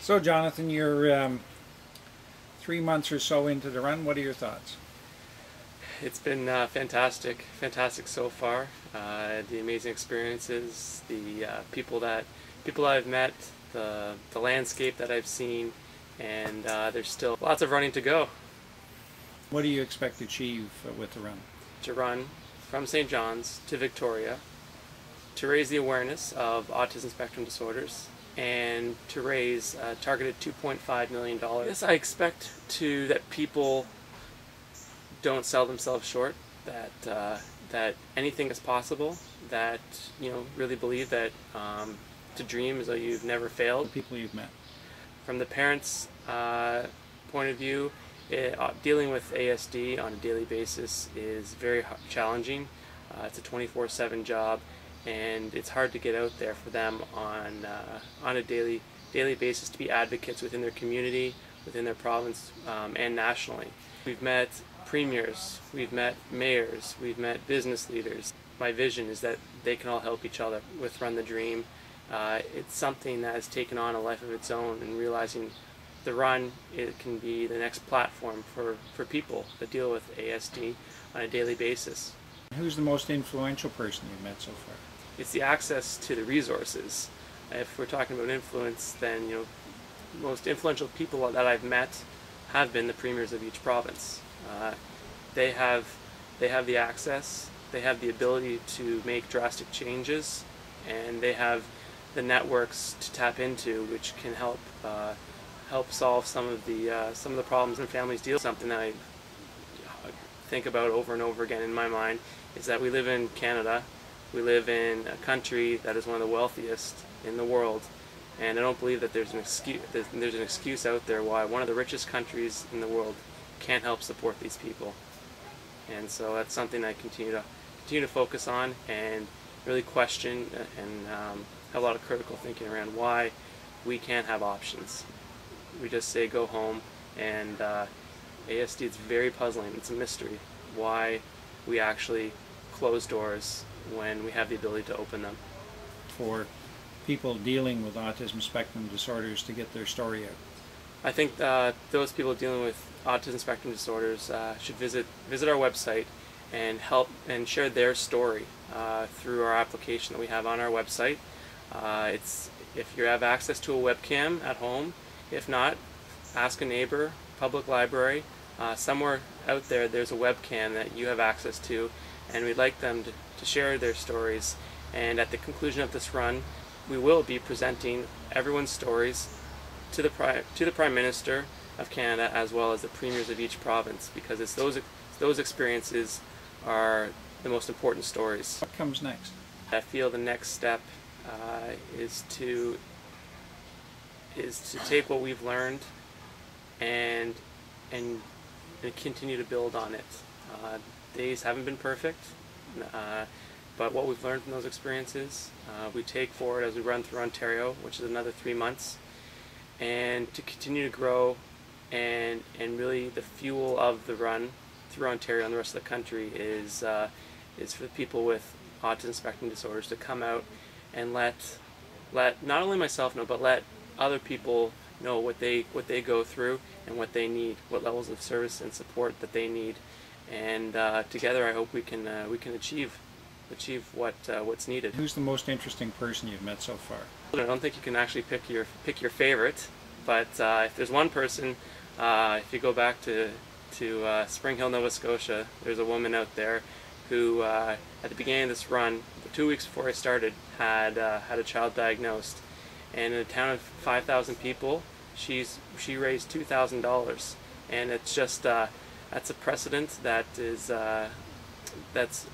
So, Jonathan, you're 3 months or so into the run. What are your thoughts? It's been fantastic so far. The amazing experiences, the people that I've met, the landscape that I've seen, and there's still lots of running to go. What do you expect to achieve with the run? To run from St. John's to Victoria, to raise the awareness of autism spectrum disorders, and to raise a targeted $2.5 million. Yes, I expect that people don't sell themselves short, that anything is possible, that really believe that to dream as though you've never failed. The people you've met. From the parents' point of view, dealing with ASD on a daily basis is very challenging. It's a 24/7 job, and it's hard to get out there for them on a daily basis to be advocates within their community, within their province, and nationally. We've met premiers, we've met mayors, we've met business leaders. My vision is that they can all help each other with Run the Dream. It's something that has taken on a life of its own, and realizing the run, it can be the next platform for people that deal with ASD on a daily basis. Who's the most influential person you've met so far? It's the access to the resources. If we're talking about influence, then most influential people that I've met have been the premiers of each province. They have the access, they have the ability to make drastic changes, and they have the networks to tap into, which can help solve some of the problems that families deal with. Something that I think about over and over again in my mind is that we live in Canada. We live in a country that is one of the wealthiest in the world, and I don't believe that there's an excuse out there why one of the richest countries in the world can't help support these people. And so that's something I continue to focus on and really question, and have a lot of critical thinking around why we can't have options. We just say go home, and ASD, it's very puzzling. It's a mystery why we actually close doors when we have the ability to open them. For people dealing with autism spectrum disorders to get their story out? I think those people dealing with autism spectrum disorders should visit our website and help and share their story through our application that we have on our website. If you have access to a webcam at home, if not, ask a neighbor, public library, somewhere out there there's a webcam that you have access to, and we'd like them to share their stories. And at the conclusion of this run, we will be presenting everyone's stories to the Prime Minister of Canada, as well as the premiers of each province, because it's those experiences are the most important stories. What comes next? I feel the next step is to take what we've learned and continue to build on it. Days haven't been perfect, but what we've learned from those experiences, we take forward as we run through Ontario, which is another 3 months, and to continue to grow, and really the fuel of the run through Ontario and the rest of the country is for the people with autism spectrum disorders to come out and let not only myself know, but let other people know what they go through and what they need, what levels of service and support that they need, and together I hope we can achieve what's needed. Who's the most interesting person you've met so far? I don't think you can actually pick your favorite, but if there's one person, if you go back to Spring Hill, Nova Scotia, there's a woman out there who at the beginning of this run, 2 weeks before I started, had a child diagnosed, and in a town of 5,000 people, she raised $2,000, and it's just that's a precedent that is that's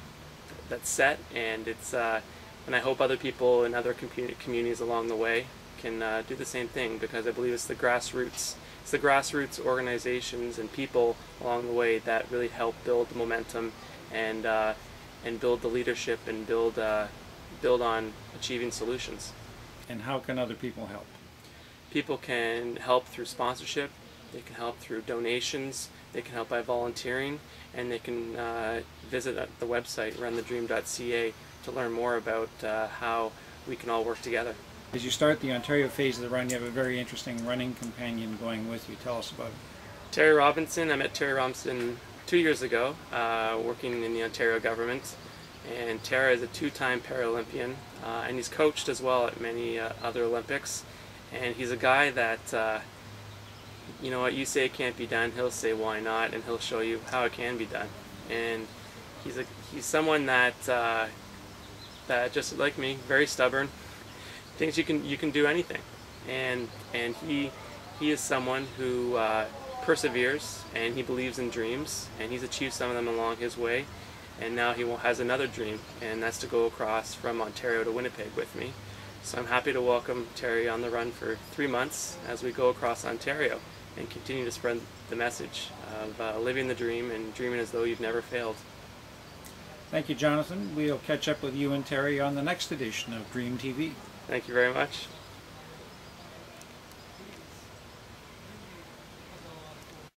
set, and and I hope other people in other communities along the way can do the same thing, because I believe it's the grassroots organizations and people along the way that really help build the momentum and build the leadership and build on achieving solutions. And how can other people help? People can help through sponsorship, they can help through donations, they can help by volunteering, and they can visit the website runthedream.ca to learn more about how we can all work together. As you start the Ontario phase of the run, you have a very interesting running companion going with you. Tell us about it. Terry Robinson. I met Terry Robinson 2 years ago, working in the Ontario government. And Terry is a two-time Paralympian, and he's coached as well at many other Olympics. And he's a guy that, you know what, you say it can't be done, he'll say why not, and he'll show you how it can be done. And he's someone that that just like me, very stubborn, thinks you can do anything. And he is someone who perseveres, and he believes in dreams, and he's achieved some of them along his way. And now he has another dream, and that's to go across from Ontario to Winnipeg with me. So I'm happy to welcome Terry on the run for 3 months as we go across Ontario and continue to spread the message of living the dream and dreaming as though you've never failed. Thank you, Jonathan. We'll catch up with you and Terry on the next edition of Dream TV. Thank you very much.